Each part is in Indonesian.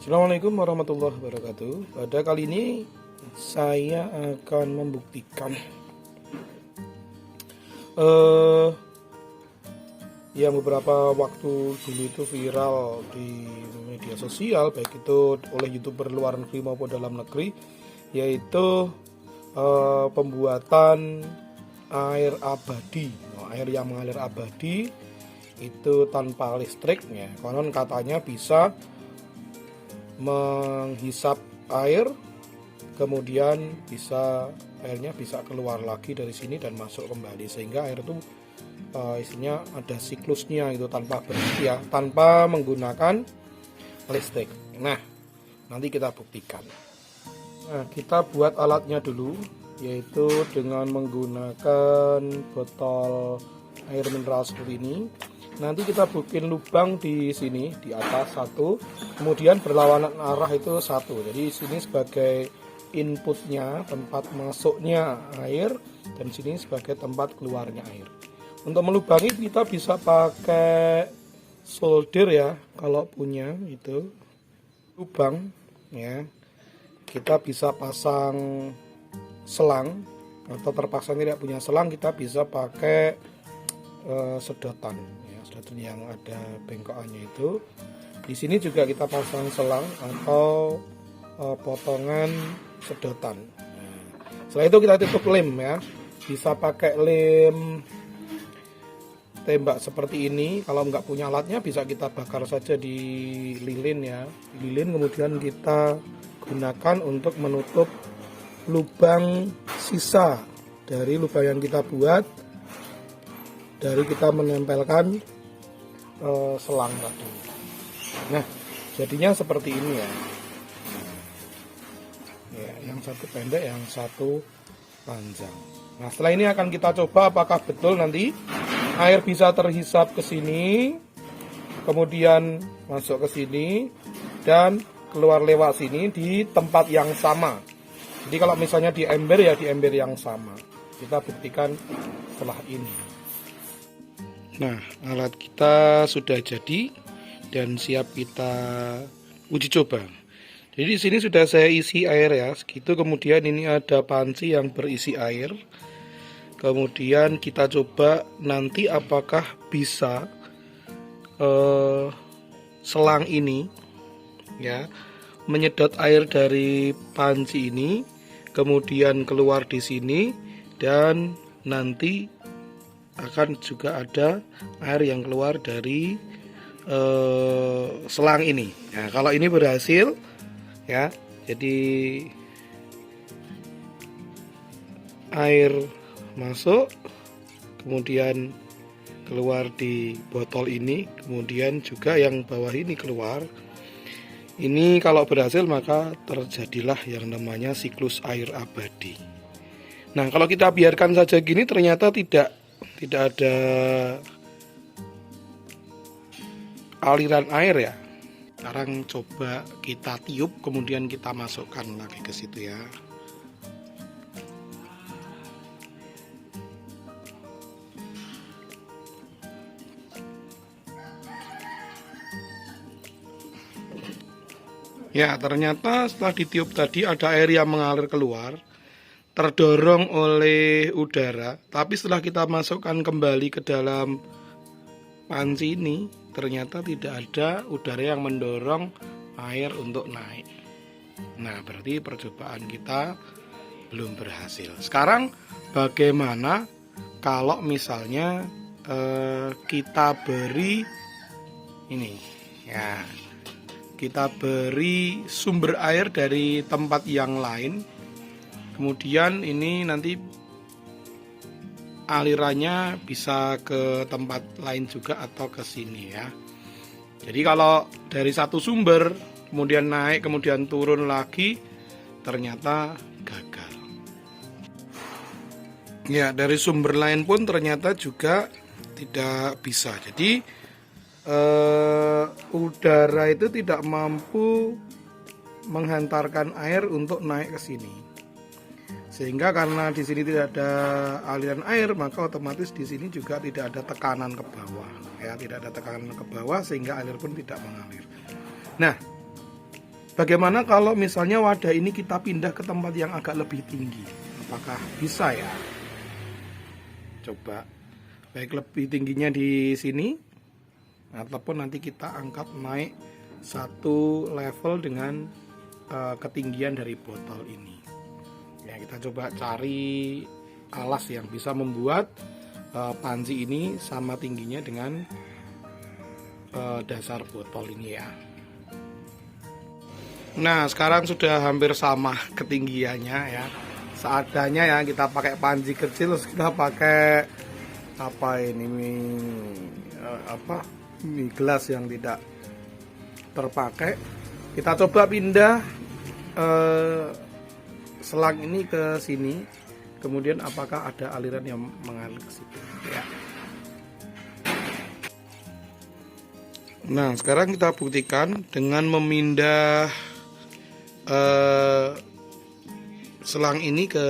Assalamualaikum warahmatullahi wabarakatuh. Pada kali ini saya akan membuktikan yang beberapa waktu dulu itu viral di media sosial, baik itu oleh YouTuber luar negeri maupun dalam negeri, yaitu pembuatan air abadi, air yang mengalir abadi itu tanpa listrik ya. Konon katanya bisa menghisap air, kemudian airnya bisa keluar lagi dari sini dan masuk kembali, sehingga air itu isinya ada siklusnya itu tanpa berhenti ya, tanpa menggunakan listrik. Nah, nanti kita buktikan. Nah, kita buat alatnya dulu, yaitu dengan menggunakan botol air mineral seperti ini. Nanti kita bikin lubang di sini di atas satu, kemudian berlawanan arah itu satu. Jadi sini sebagai inputnya, tempat masuknya air, dan sini sebagai tempat keluarnya air. Untuk melubangi kita bisa pakai solder ya, kalau punya itu lubang ya. Kita bisa pasang selang, atau terpaksa tidak punya selang kita bisa pakai sedotan ya, sedotan yang ada bengkokannya itu. Di sini juga kita pasang selang atau potongan sedotan. Nah, setelah itu kita tutup lem ya, bisa pakai lem tembak seperti ini. Kalau nggak punya alatnya bisa kita bakar saja di lilin ya, lilin, kemudian kita gunakan untuk menutup lubang sisa dari lubang yang kita buat dari kita menempelkan selang tadi. Nah, jadinya seperti ini ya. Ya, yang satu pendek, yang satu panjang. Nah, setelah ini akan kita coba apakah betul nanti air bisa terhisap ke sini, kemudian masuk ke sini dan keluar lewat sini di tempat yang sama. Jadi kalau misalnya di ember ya di ember yang sama. Kita buktikan setelah ini. Nah, alat kita sudah jadi dan siap kita uji coba. Jadi di sini sudah saya isi air ya, segitu. Kemudian ini ada panci yang berisi air. Kemudian kita coba nanti apakah bisa selang ini ya menyedot air dari panci ini, kemudian keluar di sini, dan nanti akan juga ada air yang keluar dari selang ini. Nah, kalau ini berhasil ya, jadi air masuk, kemudian keluar di botol ini, kemudian juga yang bawah ini keluar. Ini kalau berhasil maka terjadilah yang namanya siklus air abadi. Nah, kalau kita biarkan saja gini ternyata tidak ada aliran air ya. Sekarang coba kita tiup, kemudian kita masukkan lagi ke situ ya. Ya, ternyata setelah ditiup tadi ada air yang mengalir keluar, terdorong oleh udara. Tapi setelah kita masukkan kembali ke dalam panci ini, ternyata tidak ada udara yang mendorong air untuk naik. Nah, berarti percobaan kita belum berhasil. Sekarang bagaimana kalau misalnya kita beri ini ya, kita beri sumber air dari tempat yang lain, kemudian ini nanti alirannya bisa ke tempat lain juga atau ke sini ya. Jadi kalau dari satu sumber kemudian naik kemudian turun lagi, ternyata gagal. Ya, dari sumber lain pun ternyata juga tidak bisa. Jadi udara itu tidak mampu menghantarkan air untuk naik ke sini. Sehingga karena di sini tidak ada aliran air, maka otomatis di sini juga tidak ada tekanan ke bawah. Ya, tidak ada tekanan ke bawah sehingga air pun tidak mengalir. Nah, Bagaimana kalau misalnya wadah ini kita pindah ke tempat yang agak lebih tinggi? Apakah bisa ya? Coba. Baik lebih tingginya di sini, ataupun nanti kita angkat naik satu level dengan ketinggian dari botol ini. Ya, kita coba cari alas yang bisa membuat panci ini sama tingginya dengan dasar botol ini ya. Nah, sekarang sudah hampir sama ketinggiannya ya. Seadanya ya, kita pakai panci kecil, terus kita pakai apa ini mie gelas yang tidak terpakai. Kita coba pindah selang ini ke sini, kemudian apakah ada aliran yang mengalir ke situ ya. Nah, sekarang kita buktikan dengan memindah selang ini ke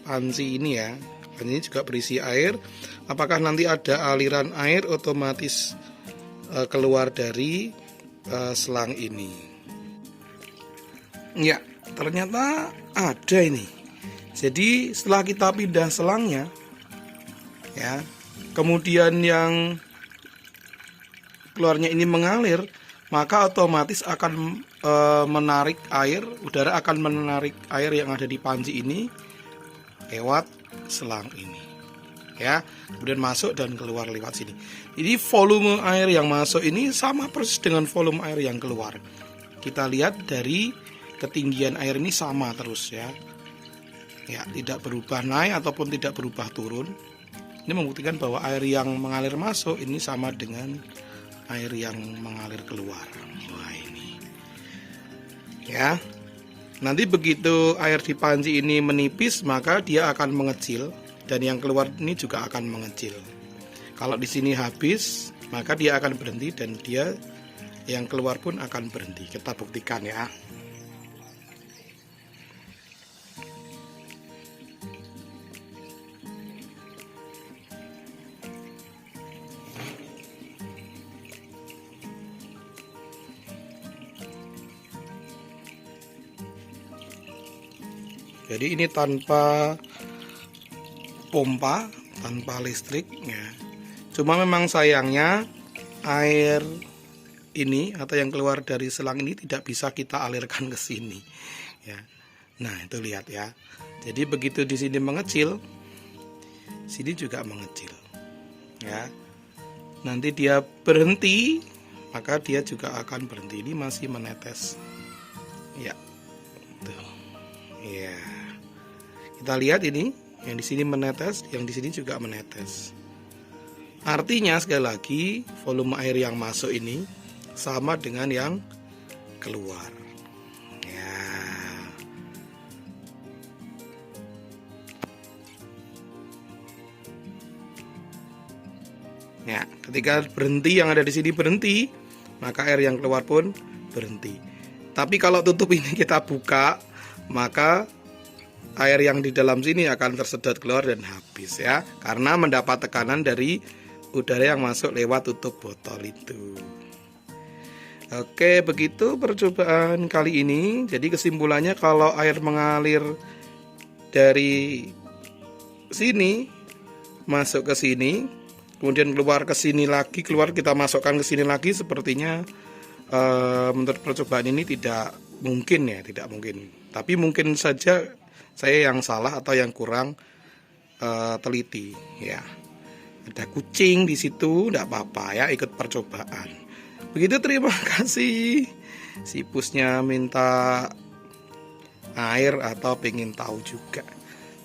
panci ini ya. Panci ini juga berisi air. Apakah nanti ada aliran air otomatis keluar dari selang ini? Ya, ternyata ada ini. Jadi setelah kita pindah selangnya ya, kemudian yang keluarnya ini mengalir, maka otomatis akan menarik air, udara akan menarik air yang ada di panci ini lewat selang ini ya, kemudian masuk dan keluar lewat sini. Jadi volume air yang masuk ini sama persis dengan volume air yang keluar. Kita lihat dari ketinggian air ini sama terus ya, tidak berubah naik ataupun tidak berubah turun. Ini membuktikan bahwa air yang mengalir masuk ini sama dengan air yang mengalir keluar. Wah, ini ya. Nanti begitu air di panci ini menipis, maka dia akan mengecil, dan yang keluar ini juga akan mengecil. Kalau di sini habis, maka dia akan berhenti, dan dia yang keluar pun akan berhenti. Kita buktikan ya. Jadi ini tanpa pompa, tanpa listrik ya. Cuma memang sayangnya air ini atau yang keluar dari selang ini tidak bisa kita alirkan ke sini ya. Nah, itu lihat ya. Jadi begitu di sini mengecil, sini juga mengecil ya. Nanti dia berhenti, maka dia juga akan berhenti. Ini masih menetes ya. Tuh. Ya, kita lihat ini, yang di sini menetes, yang di sini juga menetes. Artinya sekali lagi volume air yang masuk ini sama dengan yang keluar. Ya, ketika berhenti yang ada di sini berhenti, maka air yang keluar pun berhenti. Tapi kalau tutup ini kita buka, maka air yang di dalam sini akan tersedot keluar dan habis ya, karena mendapat tekanan dari udara yang masuk lewat tutup botol itu. Oke, begitu percobaan kali ini. Jadi kesimpulannya, kalau air mengalir dari sini masuk ke sini, kemudian keluar ke sini lagi, keluar kita masukkan ke sini lagi, sepertinya menurut percobaan ini tidak mungkin ya, tidak mungkin. Tapi mungkin saja saya yang salah atau yang kurang teliti ya. Ada kucing di situ, tidak apa-apa ya, ikut percobaan. Begitu, terima kasih. Si pusnya minta air atau pengen tahu juga.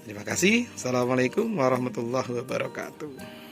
Terima kasih. Assalamualaikum warahmatullahi wabarakatuh.